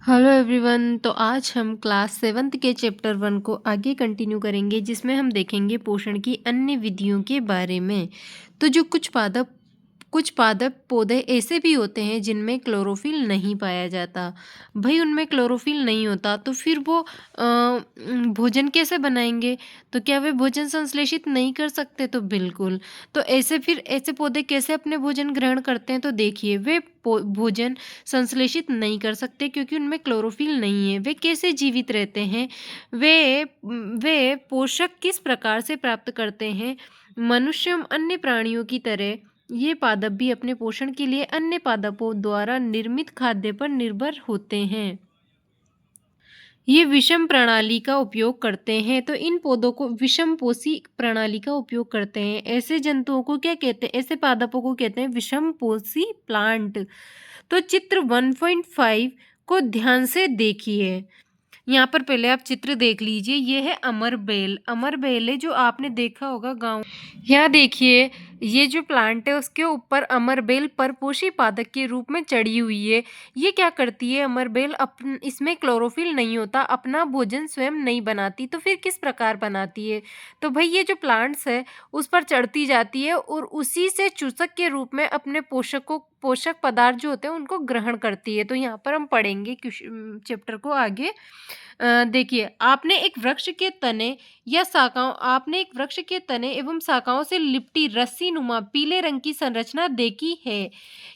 Hello everyone. तो आज हम क्लास 7th के चैप्टर 1 को आगे कंटिन्यू करेंगे, जिसमें हम देखेंगे पोषण की अन्य विधियों के बारे में। तो जो कुछ पादप पौधे ऐसे भी होते हैं जिनमें क्लोरोफिल नहीं पाया जाता। भाई उनमें क्लोरोफिल नहीं होता तो फिर वो भोजन कैसे बनाएंगे? तो क्या वे भोजन संश्लेषित नहीं कर सकते? तो बिल्कुल। तो ऐसे पौधे कैसे अपने भोजन ग्रहण करते हैं? तो देखिए, वे भोजन संश्लेषित नहीं कर सकते क्योंकि उनमें क्लोरोफिल नहीं है। वे कैसे जीवित रहते हैं? वे पोषक किस प्रकार से प्राप्त करते हैं? मनुष्य एवं अन्य प्राणियों की तरह ये पादप भी अपने पोषण के लिए अन्य पादपों द्वारा निर्मित खाद्य पर निर्भर होते हैं। ये विषम प्रणाली का उपयोग करते हैं। तो इन पौधों को विषम पोषी प्रणाली का उपयोग करते हैं। ऐसे जंतुओं को क्या कहते हैं? ऐसे पादपों को कहते हैं विषम पोषी प्लांट। तो चित्र 1.5 को ध्यान से देखिए। यहाँ पर पहले आप चित्र देख लीजिए। ये है अमरबेल। अमरबेल है जो आपने देखा होगा गाँव। यहाँ देखिए, ये जो प्लांट है उसके ऊपर अमरबेल परपोषी पादप के रूप में चढ़ी हुई है। ये क्या करती है अमरबेल? इसमें क्लोरोफिल नहीं होता, अपना भोजन स्वयं नहीं बनाती, तो फिर किस प्रकार बनाती है? तो भाई ये जो प्लांट्स है उस पर चढ़ती जाती है और उसी से चूसक के रूप में अपने पोषक पदार्थ जो होते हैं उनको ग्रहण करती है। तो यहाँ पर हम पढ़ेंगे चैप्टर को आगे। देखिए, आपने एक वृक्ष के तने एवं शाखाओं से लिपटी रस्सी नुमा पीले रंग की संरचना देखी है।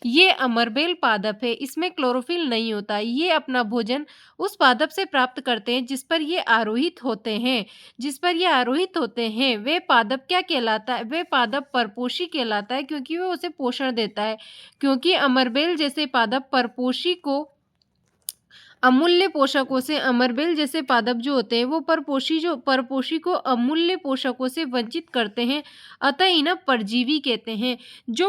ये अमरबेल पादप है। इसमें क्लोरोफिल नहीं होता। ये अपना भोजन उस पादप से प्राप्त करते हैं जिस पर ये आरोहित होते हैं। वे पादप क्या कहलाता है? वे पादप परपोषी कहलाता है क्योंकि वो उसे पोषण देता है। क्योंकि अमरबेल जैसे पादप परपोषी को अमूल्य पोषकों से अमरबेल जैसे पादप जो होते हैं वो परपोषी को अमूल्य पोषकों से वंचित करते हैं, अतः इन्हें परजीवी कहते हैं। जो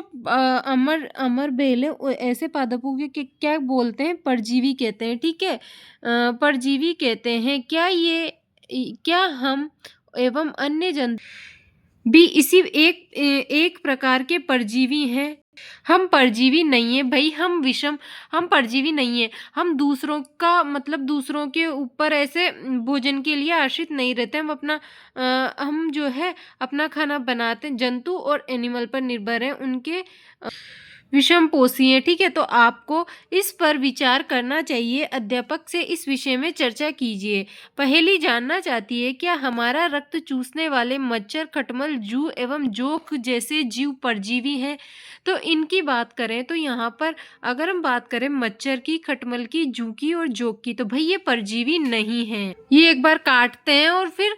अमरबेल है ऐसे पादपों के क्या बोलते हैं? परजीवी कहते हैं। ठीक है, परजीवी कहते हैं। क्या हम एवं अन्य जंतु भी इसी एक प्रकार के परजीवी हैं? हम परजीवी नहीं है भाई। हम परजीवी नहीं है। हम दूसरों के ऊपर ऐसे भोजन के लिए आश्रित नहीं रहते। हम जो है अपना खाना बनाते हैं। जंतु और एनिमल पर निर्भर हैं, उनके विषम पोषी है। ठीक है, तो आपको इस पर विचार करना चाहिए। अध्यापक से इस विषय में चर्चा कीजिए। पहेली जानना चाहती है, क्या हमारा रक्त चूसने वाले मच्छर, खटमल, जू एवं जोंक जैसे जीव परजीवी हैं? तो इनकी बात करें तो यहाँ पर अगर हम बात करें मच्छर की, खटमल की, जू की और जोंक की, तो भाई ये परजीवी नहीं है। ये एक बार काटते हैं और फिर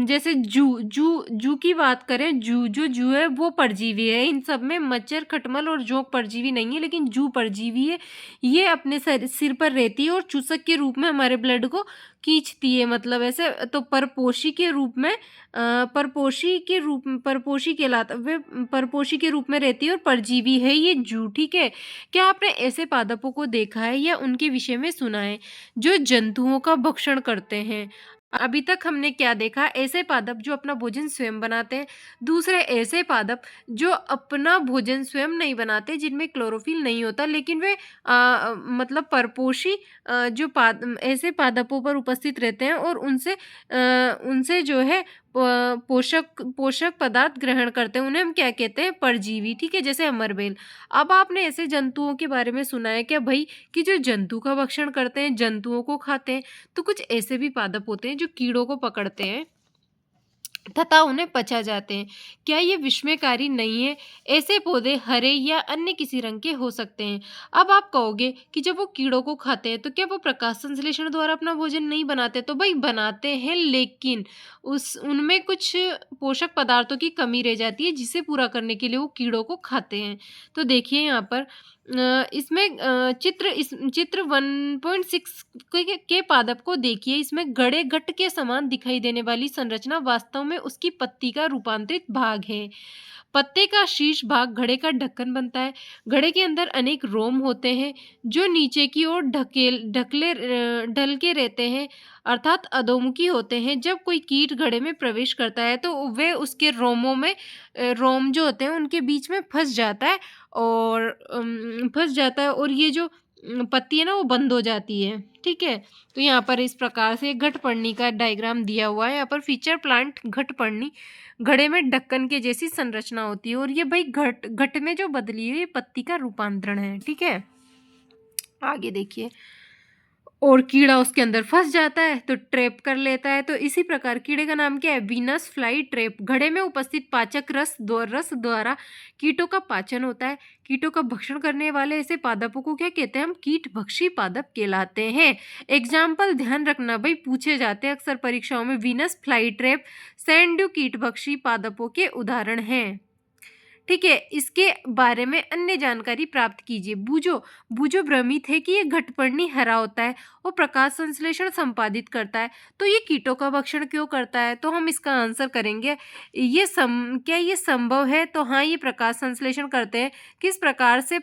जैसे जू की बात करें, जू है वो परजीवी है। इन सब में मच्छर, खटमल और जोंक परजीवी नहीं है, लेकिन जू परजीवी है। ये अपने सिर पर रहती है और चूसक के रूप में हमारे ब्लड को खींचती है। मतलब ऐसे तो परपोषी कहलाता, वे परपोषी के रूप में रहती है और परजीवी है ये जू। ठीक है, क्या आपने ऐसे पादपों को देखा है या उनके विषय में सुना है जो जंतुओं का भक्षण करते हैं? अभी तक हमने क्या देखा? ऐसे पादप जो अपना भोजन स्वयं बनाते हैं। दूसरे ऐसे पादप जो अपना भोजन स्वयं नहीं बनाते, जिनमें क्लोरोफिल नहीं होता, लेकिन वे मतलब परपोषी ऐसे पादपों पर उपस्थित रहते हैं और उनसे जो है पोषक पदार्थ ग्रहण करते हैं। उन्हें हम क्या कहते हैं? परजीवी। ठीक है, जैसे अमरबेल। अब आपने ऐसे जंतुओं के बारे में सुना है क्या भाई, कि जो जंतु का भक्षण करते हैं, जंतुओं को खाते हैं? तो कुछ ऐसे भी पादप होते हैं जो कीड़ों को पकड़ते हैं तथा उन्हें पचा जाते हैं। क्या ये विस्मयकारी नहीं है? ऐसे पौधे हरे या अन्य किसी रंग के हो सकते हैं। अब आप कहोगे कि जब वो कीड़ों को खाते हैं तो क्या वो प्रकाश संश्लेषण द्वारा अपना भोजन नहीं बनाते? तो भाई बनाते हैं, लेकिन उनमें कुछ पोषक पदार्थों की कमी रह जाती है, जिसे पूरा करने के लिए वो कीड़ों को खाते हैं। तो देखिए यहाँ पर इसमें चित्र 1.6 के पादप को देखिए। इसमें गड़े घट के समान दिखाई देने वाली संरचना वास्तव में उसकी पत्ती का रूपांतरित भाग है। पत्ते का शीर्ष भाग घड़े का ढक्कन बनता है। घड़े के अंदर अनेक रोम होते हैं जो नीचे की ओर ढल के रहते हैं, अर्थात अधोमुखी होते हैं। जब कोई कीट घड़े में प्रवेश करता है तो वे उसके रोम जो होते हैं उनके बीच में फंस जाता है और ये जो पत्ती है ना वो बंद हो जाती है, ठीक है। तो यहाँ पर इस प्रकार से घटपर्णी का डायग्राम दिया हुआ है। यहाँ पर फीचर प्लांट घटपर्णी, घड़े में ढक्कन के जैसी संरचना होती है और ये भाई घट घट में जो बदली हुई पत्ती का रूपांतरण है, ठीक है। आगे देखिए, और कीड़ा उसके अंदर फंस जाता है तो ट्रैप कर लेता है। तो इसी प्रकार कीड़े का नाम क्या है? Venus fly trap. घड़े में उपस्थित पाचक रस द्वारा कीटों का पाचन होता है। कीटों का भक्षण करने वाले ऐसे पादपों को क्या कहते हैं? हम कीट भक्षी पादप कहलाते हैं। एग्जाम्पल ध्यान रखना भाई, पूछे जाते हैं अक्सर परीक्षाओं में। वीनस फ्लाई ट्रैप सैंड्यू कीट भक्षी पादपों के उदाहरण हैं, ठीक है। इसके बारे में अन्य जानकारी प्राप्त कीजिए। बूझो बूझो भ्रमित है कि ये घटपर्णी हरा होता है और प्रकाश संश्लेषण संपादित करता है, तो ये कीटों का भक्षण क्यों करता है? तो हम इसका आंसर करेंगे क्या ये संभव है? तो हाँ, ये प्रकाश संश्लेषण करते हैं। किस प्रकार से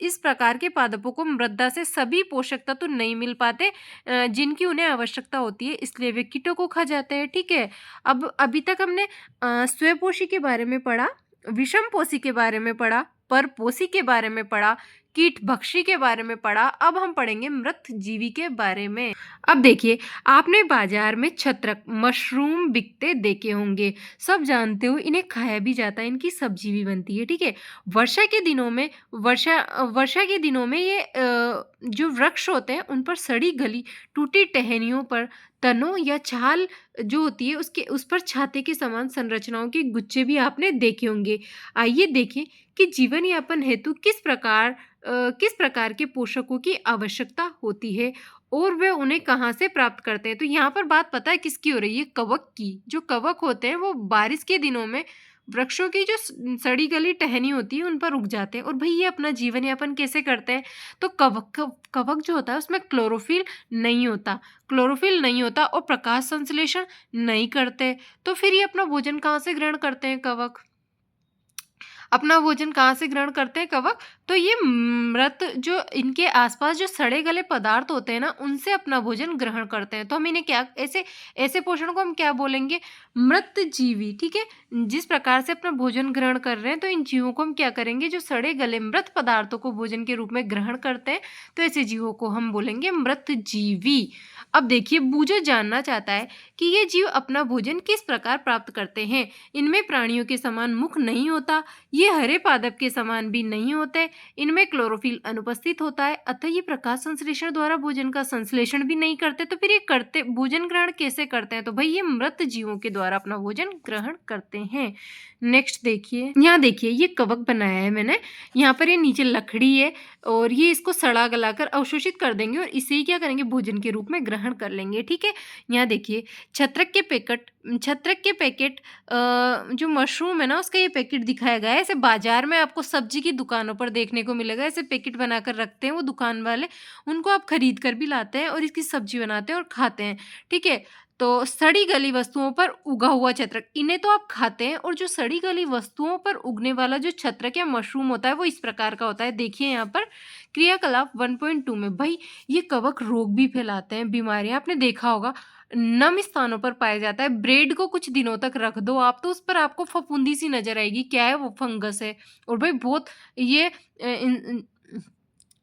इस प्रकार के पादपों को मृदा से सभी पोषक तत्व नहीं मिल पाते जिनकी उन्हें आवश्यकता होती है, इसलिए वे कीटों को खा जाते हैं, ठीक है। अब अभी तक हमने स्वपोषी के बारे में पढ़ा, विषमपोषी के बारे में पढ़ा, परपोषी के बारे में पढ़ा, कीटभक्षी के बारे में पढ़ा। अब हम पढ़ेंगे मृतजीवी के बारे में। अब देखिए, आपने बाजार में छत्रक मशरूम बिकते देखे होंगे, सब जानते हो इन्हें खाया भी जाता है, इनकी सब्जी भी बनती है, ठीक है। वर्षा के दिनों में ये जो वृक्ष होते हैं उन पर सड़ी गली टूटी टहनियों पर तनों या छाल जो होती है उसके उस पर छाते के समान संरचनाओं के गुच्छे भी आपने देखे होंगे। आइए देखें कि जीवन यापन हेतु किस प्रकार के पोषकों की आवश्यकता होती है और वे उन्हें कहाँ से प्राप्त करते हैं। तो यहाँ पर बात पता है किसकी हो रही है? कवक की। जो कवक होते हैं वो बारिश के दिनों में वृक्षों की जो सड़ी गली टहनी होती है उन पर उग जाते हैं। और भाई ये अपना जीवन यापन कैसे करते हैं? तो कवक जो होता है उसमें क्लोरोफिल नहीं होता और प्रकाश संश्लेषण नहीं करते। तो फिर ये अपना भोजन कहाँ से ग्रहण करते हैं कवक? अपना भोजन कहाँ से ग्रहण करते हैं कवक? तो ये मृत जो इनके आसपास जो सड़े गले पदार्थ होते हैं ना उनसे अपना भोजन ग्रहण करते हैं। तो हम इन्हें क्या ऐसे ऐसे पोषण को हम क्या बोलेंगे? मृत जीवी, ठीक है। जिस प्रकार से अपना भोजन ग्रहण कर रहे हैं तो इन जीवों को हम क्या करेंगे? जो सड़े गले मृत पदार्थों को भोजन के रूप में ग्रहण करते हैं, तो ऐसे जीवों को हम बोलेंगे मृत जीवी। अब देखिए, बूझो जानना चाहता है कि ये जीव अपना भोजन किस प्रकार प्राप्त करते हैं। इनमें प्राणियों के समान मुख नहीं होता, ये हरे पादप के समान भी नहीं होते, इनमें क्लोरोफिल अनुपस्थित होता है, अतः ये प्रकाश संश्लेषण द्वारा भोजन का संश्लेषण भी नहीं करते। तो फिर ये करते भोजन ग्रहण कैसे करते हैं? तो भाई ये मृत जीवों के द्वारा अपना भोजन ग्रहण करते हैं। नेक्स्ट देखिए, यहाँ देखिए ये कवक बनाया है मैंने। यहाँ पर ये नीचे लकड़ी है और ये इसको सड़ा गलाकर अवशोषित कर देंगे और इसे ही क्या करेंगे? भोजन के रूप में ग्रहण कर लेंगे, ठीक है। यहाँ देखिए, छत्रक के पैकेट जो मशरूम है ना उसका ये पैकेट दिखाया गया है। ऐसे बाजार में आपको सब्जी की दुकानों पर देखने को मिलेगा, ऐसे पैकेट बनाकर रखते हैं वो दुकान वाले, उनको आप खरीद कर भी लाते हैं और इसकी सब्जी बनाते हैं और खाते हैं, ठीक है। तो सड़ी गली वस्तुओं पर उगा हुआ छत्रक, इन्हें तो आप खाते हैं, और जो सड़ी गली वस्तुओं पर उगने वाला जो छत्रक या मशरूम होता है वो इस प्रकार का होता है। देखिए यहाँ पर क्रियाकलाप 1.2 में भाई ये कवक रोग भी फैलाते हैं, बीमारियां आपने देखा होगा, नम स्थानों पर पाया जाता है। ब्रेड को कुछ दिनों तक रख दो आप तो उस पर आपको फफूंदी सी नजर आएगी, क्या है? वो फंगस है। और भाई बहुत ये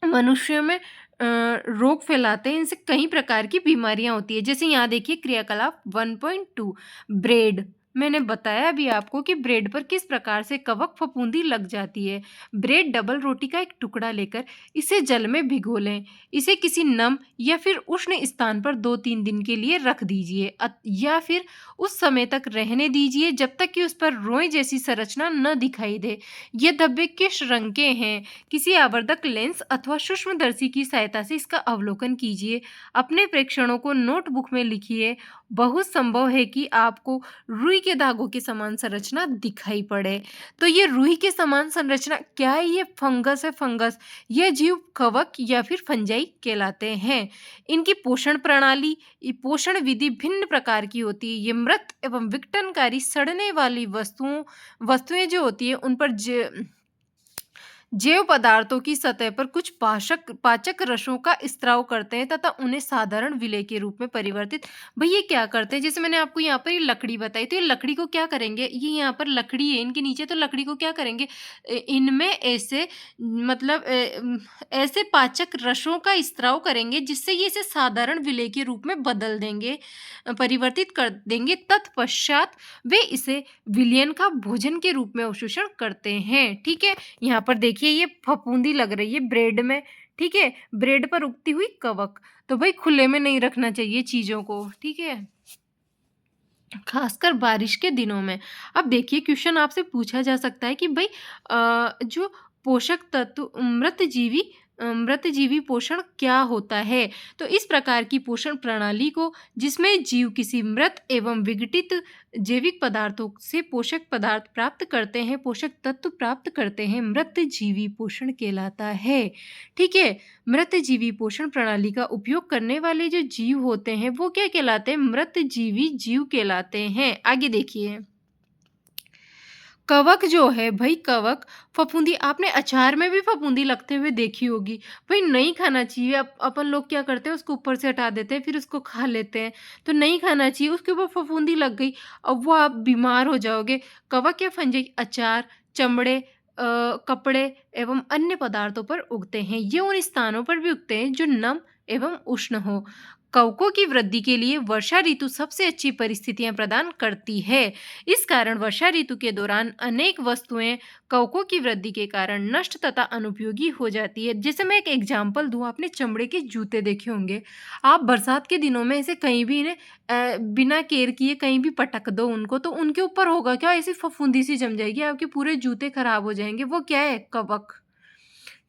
मनुष्यों में रोग फैलाते हैं, इनसे कई प्रकार की बीमारियां होती है। जैसे यहाँ देखिए क्रियाकलाप 1.2 ब्रेड, मैंने बताया अभी आपको कि ब्रेड पर किस प्रकार से कवक फफूंदी लग जाती है। ब्रेड डबल रोटी का एक टुकड़ा लेकर इसे जल में भिगो लें, इसे किसी नम या फिर उष्ण स्थान पर 2-3 दिन के लिए रख दीजिए या फिर उस समय तक रहने दीजिए जब तक कि उस पर रोए जैसी संरचना न दिखाई दे। ये धब्बे किस रंग के हैं? किसी आवर्धक लेंस अथवा सूक्ष्मदर्शी की सहायता से इसका अवलोकन कीजिए। अपने प्रेक्षणों को नोटबुक में लिखिए। बहुत संभव है कि आपको रुई के धागों की समान संरचना दिखाई पड़े। तो ये रुई के समान संरचना क्या है? ये फंगस है, फंगस। ये जीव कवक या फिर फंजाई कहलाते हैं। इनकी पोषण विधि भिन्न प्रकार की होती है। ये मृत एवं विघटनकारी सड़ने वाली वस्तुएं जो होती है उन पर जैव पदार्थों की सतह पर कुछ पाशक पाचक रसों का स्त्राव करते हैं तथा उन्हें साधारण विलेय के रूप में परिवर्तित। भाई ये क्या करते हैं, जैसे मैंने आपको यहाँ पर ये लकड़ी बताई, तो ये लकड़ी को क्या करेंगे, ये यहाँ पर लकड़ी है इनके नीचे, तो लकड़ी को क्या करेंगे, इनमें ऐसे मतलब ऐसे पाचक रसों का स्त्राव करेंगे जिससे ये इसे साधारण विलेय के रूप में बदल देंगे, परिवर्तित कर देंगे। तत्पश्चात वे इसे विलयन का भोजन के रूप में अवशोषण करते हैं। ठीक है, यहाँ पर देखिए ये फफूंदी लग रही है ब्रेड में। ठीक है, ब्रेड पर उगती हुई कवक, तो भाई खुले में नहीं रखना चाहिए चीजों को। ठीक है, खासकर बारिश के दिनों में। अब देखिए क्वेश्चन आपसे पूछा जा सकता है कि भाई जो पोषक तत्व मृतजीवी पोषण क्या होता है। तो इस प्रकार की पोषण प्रणाली को जिसमें जीव किसी मृत एवं विघटित जैविक पदार्थों से पोषक पदार्थ प्राप्त करते हैं, पोषक तत्व प्राप्त करते हैं, मृतजीवी पोषण कहलाता है। ठीक है, मृतजीवी पोषण प्रणाली का उपयोग करने वाले जो जीव होते हैं वो क्या कहलाते हैं, मृतजीवी जीव कहलाते हैं। आगे देखिए, कवक जो है भाई, कवक फफूंदी, आपने अचार में भी फफूंदी लगते हुए देखी होगी। भाई नहीं खाना चाहिए, अपन लोग क्या करते हैं उसको ऊपर से हटा देते हैं फिर उसको खा लेते हैं, तो नहीं खाना चाहिए। उसके ऊपर फफूंदी लग गई, अब वो आप बीमार हो जाओगे। कवक या फंजाई अचार, चमड़े, कपड़े एवं अन्य पदार्थों पर उगते हैं। ये उन स्थानों पर भी उगते हैं जो नम एवं उष्ण हो। कवकों की वृद्धि के लिए वर्षा ऋतु सबसे अच्छी परिस्थितियां प्रदान करती है। इस कारण वर्षा ऋतु के दौरान अनेक वस्तुएं कवकों की वृद्धि के कारण नष्ट तथा अनुपयोगी हो जाती है। जैसे मैं एक एग्जांपल दूं, आपने चमड़े के जूते देखे होंगे, आप बरसात के दिनों में ऐसे कहीं भी इन्हें बिना केयर किए कहीं भी पटक दो उनको, तो उनके ऊपर होगा क्या, ऐसी फफूंदी सी जम जाएगी, आपके पूरे जूते खराब हो जाएंगे। वो क्या है, कवक।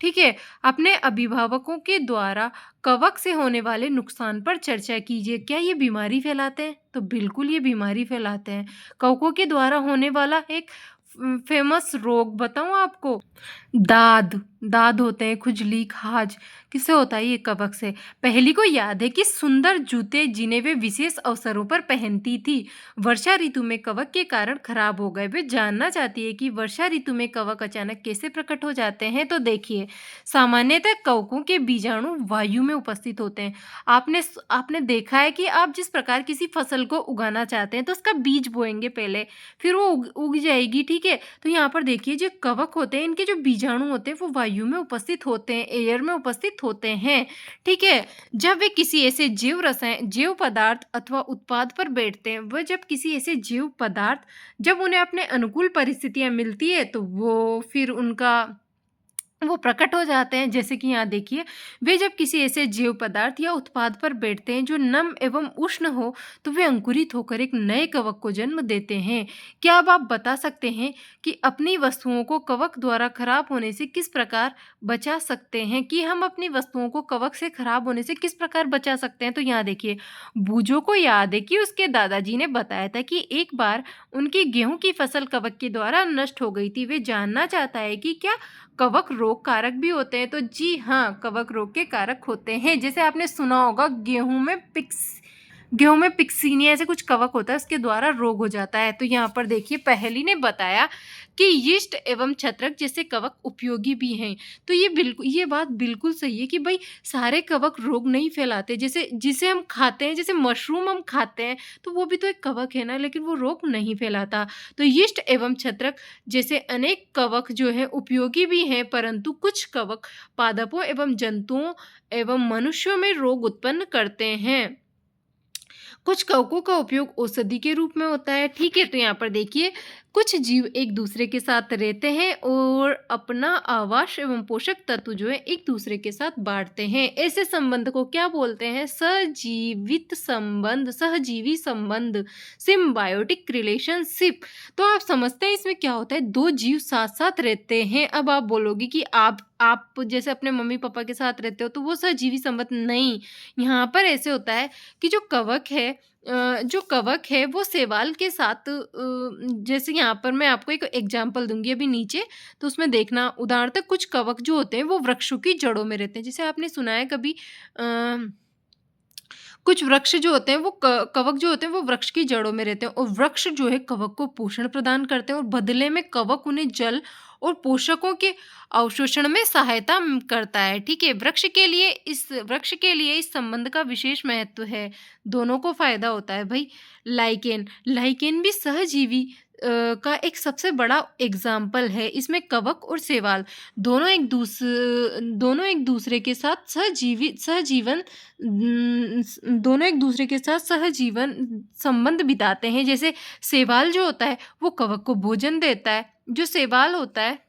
ठीक है, अपने अभिभावकों के द्वारा कवक से होने वाले नुकसान पर चर्चा कीजिए। क्या ये बीमारी फैलाते हैं, तो बिल्कुल ये बीमारी फैलाते हैं। कवकों के द्वारा होने वाला एक फेमस रोग बताऊं आपको, दाद। दाद होते हैं, खुजली, खाज, किससे होता है, ये कवक से। पहली को याद है कि सुंदर जूते जिन्हें वे विशेष अवसरों पर पहनती थी वर्षा ऋतु में कवक के कारण खराब हो गए। वे जानना चाहती है कि वर्षा ऋतु में कवक अचानक कैसे प्रकट हो जाते हैं। तो देखिए, सामान्यतः कवकों के बीजाणु वायु में उपस्थित होते हैं। आपने आपने देखा है कि आप जिस प्रकार किसी फसल को उगाना चाहते हैं तो उसका बीज बोएंगे पहले, फिर वो उग जाएगी। ठीक है, तो यहाँ पर देखिए जो कवक होते हैं, इनके जो बीजाणु होते हैं वो वायु में उपस्थित होते हैं, एयर में उपस्थित होते हैं। ठीक है, जब वे किसी ऐसे जैव पदार्थ अथवा उत्पाद पर बैठते हैं, वह जब किसी ऐसे जैव पदार्थ, जब उन्हें अपने अनुकूल परिस्थितियां मिलती है तो वो प्रकट हो जाते हैं। जैसे कि यहाँ देखिए, वे जब किसी ऐसे जैव पदार्थ या उत्पाद पर बैठते हैं जो नम एवं उष्ण हो, तो वे अंकुरित होकर एक नए कवक को जन्म देते हैं। क्या अब आप बता सकते हैं कि अपनी वस्तुओं को कवक द्वारा खराब होने से किस प्रकार बचा सकते हैं, कि हम अपनी वस्तुओं को कवक से खराब होने से किस प्रकार बचा सकते हैं। तो यहाँ देखिए, बूझो को याद है कि उसके दादाजी ने बताया था कि एक बार उनकी गेहूं की फसल कवक के द्वारा नष्ट हो गई थी। वे जानना चाहता है कि क्या कवक रोग कारक भी होते हैं। तो जी हाँ, कवक रोग के कारक होते हैं। जैसे आपने सुना होगा गेहूं में पिक्सीनिया ऐसे कुछ कवक होता है, उसके द्वारा रोग हो जाता है। तो यहाँ पर देखिए, पहली ने बताया कि यीस्ट एवं छत्रक जैसे कवक उपयोगी भी हैं। तो ये बात बिल्कुल सही है कि भाई सारे कवक रोग नहीं फैलाते। जैसे जिसे हम खाते हैं, जैसे मशरूम हम खाते हैं, तो वो भी तो एक कवक है ना, लेकिन वो रोग नहीं फैलाता। तो यीस्ट एवं छत्रक जैसे अनेक कवक जो है उपयोगी भी हैं, परंतु कुछ कवक पादपों एवं जंतुओं एवं मनुष्यों में रोग उत्पन्न करते हैं। कुछ कवकों का उपयोग औषधि के रूप में होता है। ठीक है, तो यहाँ पर देखिए, कुछ जीव एक दूसरे के साथ रहते हैं और अपना आवास एवं पोषक तत्व जो है एक दूसरे के साथ बांटते हैं। ऐसे संबंध को क्या बोलते हैं, सहजीवी संबंध, सिम्बायोटिक रिलेशनशिप। तो आप समझते हैं इसमें क्या होता है, दो जीव साथ साथ रहते हैं। अब आप बोलोगे कि आप जैसे अपने मम्मी पापा के साथ रहते हो तो वो सहजीवी संबंध नहीं। यहाँ पर ऐसे होता है कि जो कवक है वो शैवाल के साथ, जैसे यहाँ पर मैं आपको एक एग्जांपल दूंगी अभी नीचे, तो उसमें देखना। उदाहरणतः कुछ कवक जो होते हैं वो वृक्षों की जड़ों में रहते हैं। जैसे आपने सुना है कभी कुछ वृक्ष जो होते हैं वो कवक जो होते हैं वो वृक्ष की जड़ों में रहते हैं, और वृक्ष जो है कवक को पोषण प्रदान करते हैं और बदले में कवक उन्हें जल और पोषकों के अवशोषण में सहायता करता है। ठीक है, वृक्ष के लिए इस संबंध का विशेष महत्व है। दोनों को फायदा होता है भाई। लाइकेन लाइकेन भी सहजीवी का एक सबसे बड़ा एग्जाम्पल है। इसमें कवक और शैवाल दोनों एक दूसरे के साथ सहजीवन संबंध बिताते हैं। जैसे शैवाल जो होता है वो कवक को भोजन देता है। जो शैवाल होता है,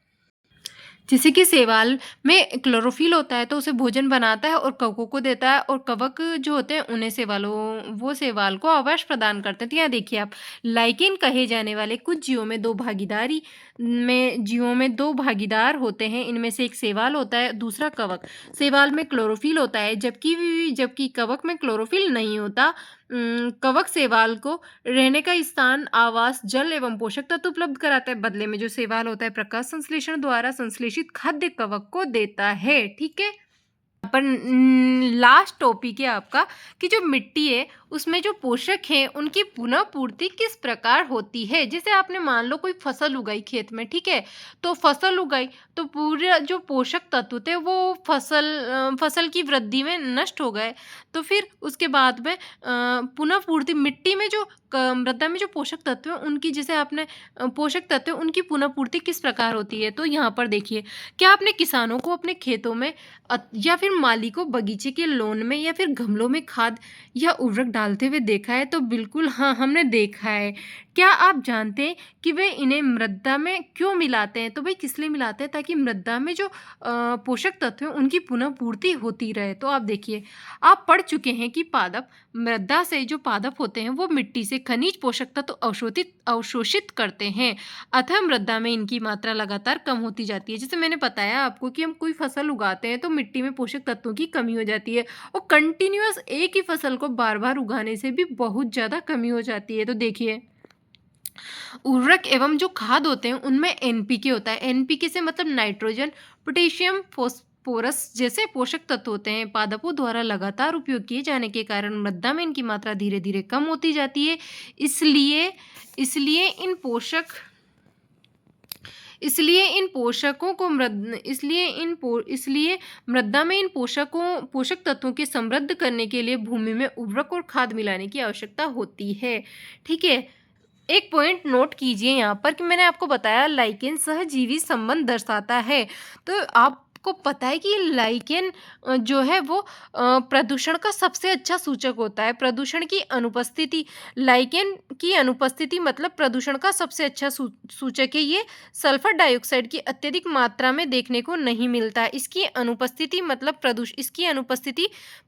जैसे कि शैवाल में क्लोरोफिल होता है तो उसे भोजन बनाता है और कवकों को देता है, और कवक जो होते हैं उन्हें वो शैवाल को आवास प्रदान करते हैं। तो यहाँ देखिए आप, लाइकेन कहे जाने वाले कुछ जीवों में दो भागीदार होते हैं। इनमें से एक शैवाल होता है, दूसरा कवक। शैवाल में क्लोरोफिल होता है जबकि कवक में क्लोरोफिल नहीं होता। कवक शैवाल को रहने का स्थान, आवास, जल एवं पोषक तत्व उपलब्ध कराता है। बदले में जो शैवाल होता है प्रकाश संश्लेषण द्वारा संश्लेषित खाद्य कवक को देता है। ठीक है, पर लास्ट टॉपिक है आपका कि जो मिट्टी है उसमें जो पोषक हैं उनकी पुनः पूर्ति किस प्रकार होती है। जैसे आपने मान लो कोई फसल उगाई खेत में, ठीक है, तो फसल उगाई तो पूरे जो पोषक तत्व थे वो फसल की वृद्धि में नष्ट हो गए। तो फिर उसके बाद में पुनः पूर्ति मिट्टी में जो मृदा में जो पोषक तत्व हैं उनकी, जैसे आपने पोषक तत्व उनकी पुनः पूर्ति किस प्रकार होती है। तो यहाँ पर देखिए, क्या आपने किसानों को अपने खेतों में या फिर माली को बगीचे के लोन में या फिर गमलों में खाद या उर्वरक डालते हुए देखा है। तो बिल्कुल हाँ, हमने देखा है। क्या आप जानते हैं कि वे इन्हें मृदा में क्यों मिलाते हैं। तो भाई किस लिए मिलाते हैं, ताकि मृदा में जो पोषक तत्व हैं उनकी पुनः पूर्ति होती रहे। तो आप देखिए, आप पढ़ चुके हैं कि पादप मृदा से जो पादप होते हैं वो मिट्टी से खनिज पोषक तत्व अवशोषित करते हैं, अतः मृदा में इनकी मात्रा लगातार कम होती जाती है। जैसे मैंने बताया आपको कि हम कोई फसल उगाते हैं तो मिट्टी में पोषक तत्वों की कमी हो जाती है, और कंटिन्यूअस एक ही फसल को बार बार उगाने से भी बहुत ज़्यादा कमी हो जाती है। तो देखिए, उर्वरक एवं जो खाद होते हैं उनमें एनपीके होता है। एनपीके से मतलब नाइट्रोजन, पोटेशियम, फोस्फोरस जैसे पोषक तत्व होते हैं। पादपों द्वारा लगातार उपयोग किए जाने के कारण मृदा में इनकी मात्रा धीरे धीरे कम होती जाती है। इसलिए मृदा में इन पोषक तत्वों के समृद्ध करने के लिए भूमि में उर्वरक और खाद मिलाने की आवश्यकता होती है। ठीक है, एक पॉइंट नोट कीजिए यहाँ पर कि मैंने आपको बताया लाइकेन सहजीवी संबंध दर्शाता है। तो आपको पता है कि लाइकेन जो है वो प्रदूषण का सबसे अच्छा सूचक होता है। प्रदूषण की अनुपस्थिति, लाइकेन की अनुपस्थिति मतलब प्रदूषण का सबसे अच्छा सूचक है। ये सल्फर डाइऑक्साइड की अत्यधिक मात्रा में देखने को नहीं मिलता। इसकी अनुपस्थिति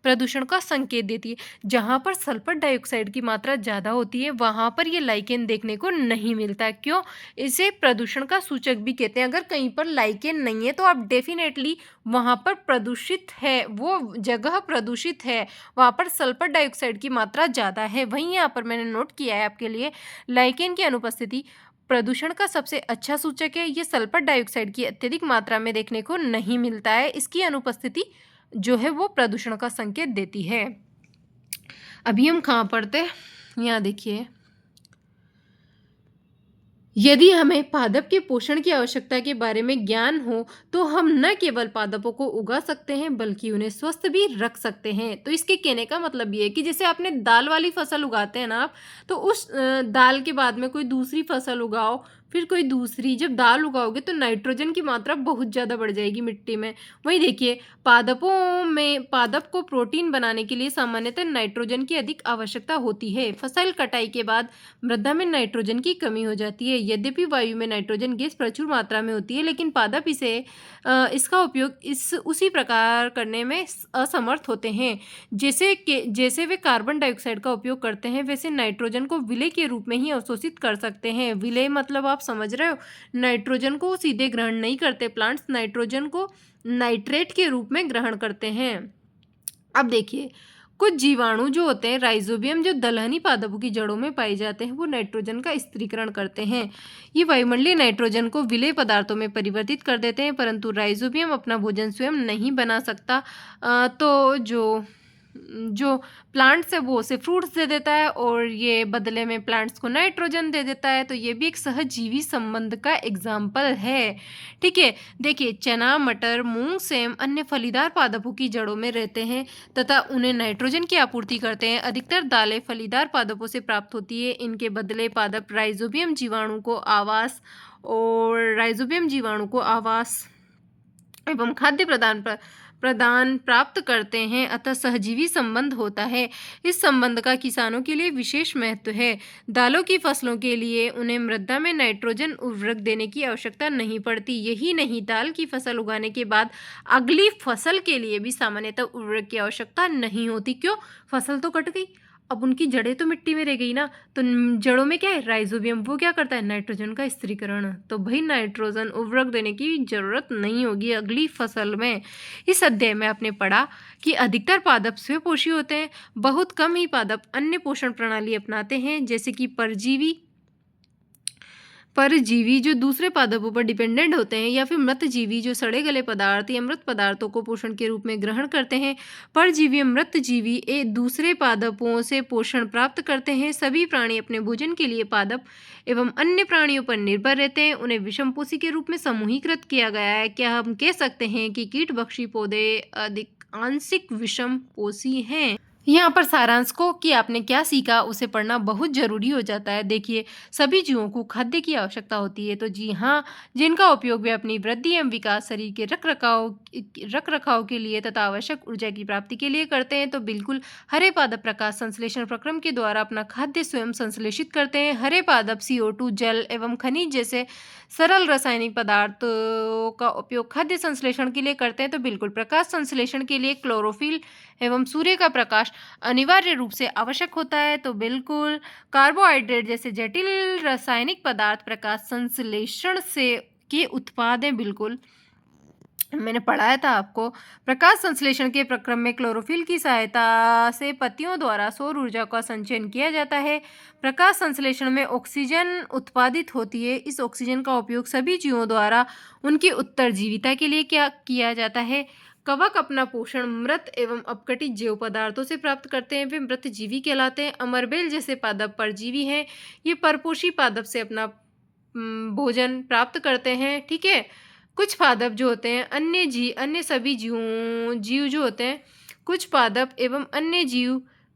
प्रदूषण का संकेत देती है। जहाँ पर सल्फर डाइऑक्साइड की मात्रा ज़्यादा होती है वहाँ पर ये लाइकेन देखने को नहीं मिलता। क्यों? इसे प्रदूषण का सूचक भी कहते हैं। अगर कहीं पर लाइकेन नहीं है तो आप डेफिनेटली वहाँ पर प्रदूषित है, वो जगह प्रदूषित है, वहाँ पर सल्फर डाइऑक्साइड की मात्रा ज़्यादा है। वहीं यहाँ पर मैंने नोट किया है आपके लिए, लाइकेन की अनुपस्थिति प्रदूषण का सबसे अच्छा सूचक है। ये सल्फर डाइऑक्साइड की अत्यधिक मात्रा में देखने को नहीं मिलता है। इसकी अनुपस्थिति जो है वो प्रदूषण का संकेत देती है। अभी हम कहाँ पढ़ते हैं, यहाँ देखिए, यदि हमें पादप के पोषण की आवश्यकता के बारे में ज्ञान हो तो हम न केवल पादपों को उगा सकते हैं बल्कि उन्हें स्वस्थ भी रख सकते हैं। तो इसके कहने का मतलब ये है कि जैसे आपने दाल वाली फसल उगाते हैं ना आप, तो उस दाल के बाद में कोई दूसरी फसल उगाओ, फिर कोई दूसरी, जब दाल उगाओगे तो नाइट्रोजन की मात्रा बहुत ज़्यादा बढ़ जाएगी मिट्टी में। वहीं देखिए, पादप को प्रोटीन बनाने के लिए सामान्यतः नाइट्रोजन की अधिक आवश्यकता होती है। फसल कटाई के बाद मृदा में नाइट्रोजन की कमी हो जाती है। यद्यपि वायु में नाइट्रोजन गैस प्रचुर मात्रा में होती है, लेकिन पादप इसका उपयोग उसी प्रकार करने में असमर्थ होते हैं। जैसे वे कार्बन डाइऑक्साइड का उपयोग करते हैं, वैसे नाइट्रोजन को विलेय के रूप में ही अवशोषित कर सकते हैं। विलेय मतलब आप समझ रहे हो, नाइट्रोजन को सीधे ग्रहण नहीं करते प्लांट्स, नाइट्रोजन को नाइट्रेट के रूप में ग्रहण करते हैं। अब देखिए, कुछ जीवाणु जो होते हैं, राइजोबियम, जो दलहनी पादपों की जड़ों में पाए जाते हैं, वो नाइट्रोजन का स्थिरीकरण करते हैं। ये वायुमंडलीय नाइट्रोजन को विलेय पदार्थों में परिवर्तित कर देते हैं, परंतु राइजोबियम अपना भोजन स्वयं नहीं बना सकता। तो जो जो प्लांट्स है वो उसे फ्रूट्स दे देता है और ये बदले में प्लांट्स को नाइट्रोजन दे देता है। तो ये भी एक सहजीवी संबंध का एग्जाम्पल है। ठीक है, देखिए चना, मटर, मूंग, सेम अन्य फलीदार पादपों की जड़ों में रहते हैं तथा उन्हें नाइट्रोजन की आपूर्ति करते हैं। अधिकतर दालें फलीदार पादपों से प्राप्त होती है। इनके बदले पादप राइजोबियम जीवाणु को आवास एवं खाद्य प्रदान प्राप्त करते हैं, अतः सहजीवी संबंध होता है। इस संबंध का किसानों के लिए विशेष महत्व है। दालों की फसलों के लिए उन्हें मृदा में नाइट्रोजन उर्वरक देने की आवश्यकता नहीं पड़ती। यही नहीं, दाल की फसल उगाने के बाद अगली फसल के लिए भी सामान्यतः उर्वरक की आवश्यकता नहीं होती। क्यों? फसल तो कट गई, अब उनकी जड़ें तो मिट्टी में रह गई ना, तो जड़ों में क्या है? राइजोबियम, वो क्या करता है? नाइट्रोजन का स्थिरीकरण। तो भाई नाइट्रोजन उर्वरक देने की जरूरत नहीं होगी अगली फसल में। इस अध्याय में आपने पढ़ा कि अधिकतर पादप स्वपोषी होते हैं, बहुत कम ही पादप अन्य पोषण प्रणाली अपनाते हैं, जैसे कि परजीवी जो दूसरे पादपों पर डिपेंडेंट होते हैं, या फिर मृतजीवी जो सड़े गले पदार्थ या मृत पदार्थों को पोषण के रूप में ग्रहण करते हैं। परजीवी मृतजीवी दूसरे पादपों से पोषण प्राप्त करते हैं। सभी प्राणी अपने भोजन के लिए पादप एवं अन्य प्राणियों पर निर्भर रहते हैं। उन्हें विषमपोषी के रूप में समूहीकृत किया गया है। क्या हम कह सकते हैं कि कीटभक्षी पौधे अधिक आंशिक विषमपोषी हैं? यहाँ पर सारांश को कि आपने क्या सीखा उसे पढ़ना बहुत जरूरी हो जाता है। देखिए, सभी जीवों को खाद्य की आवश्यकता होती है, तो जी हाँ, जिनका उपयोग वे अपनी वृद्धि एवं विकास, शरीर के रख रखाव के लिए तथा आवश्यक ऊर्जा की प्राप्ति के लिए करते हैं। तो बिल्कुल, हरे पादप प्रकाश संश्लेषण प्रक्रम के द्वारा अपना खाद्य स्वयं संश्लेषित करते हैं। हरे पादप CO2, जल एवं खनिज जैसे सरल रासायनिक पदार्थों का उपयोग खाद्य संश्लेषण के लिए करते हैं। तो बिल्कुल, प्रकाश संश्लेषण के लिए क्लोरोफिल एवं सूर्य का प्रकाश अनिवार्य रूप से आवश्यक होता है। तो बिल्कुल, कार्बोहाइड्रेट जैसे जटिल रासायनिक पदार्थ प्रकाश संश्लेषण से के उत्पाद हैं। बिल्कुल, मैंने पढ़ाया था आपको। प्रकाश संश्लेषण के प्रक्रम में क्लोरोफिल की सहायता से पत्तियों द्वारा सौर ऊर्जा का संचयन किया जाता है। प्रकाश संश्लेषण में ऑक्सीजन उत्पादित होती है। इस ऑक्सीजन का उपयोग सभी जीवों द्वारा उनकी उत्तरजीविता के लिए क्या किया जाता है। कवक अपना पोषण मृत एवं अपकटित जैव पदार्थों से प्राप्त करते हैं, वे मृतजीवी कहलाते हैं। अमरबेल जैसे पादप परजीवी हैं, ये परपोषी पादप से अपना भोजन प्राप्त करते हैं। ठीक है, कुछ पादप जो होते हैं अन्य सभी जीव जो होते हैं, कुछ पादप एवं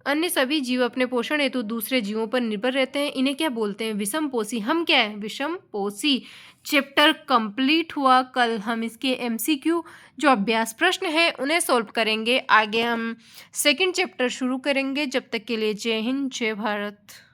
अन्य सभी जीव अपने पोषण हेतु दूसरे जीवों पर निर्भर रहते हैं। इन्हें क्या बोलते हैं? विषमपोषी। हम क्या है? विषमपोषी। चैप्टर कंप्लीट हुआ। कल हम इसके MCQ जो अभ्यास प्रश्न है उन्हें सॉल्व करेंगे। आगे हम सेकंड चैप्टर शुरू करेंगे। जब तक के लिए जय हिंद, जय भारत।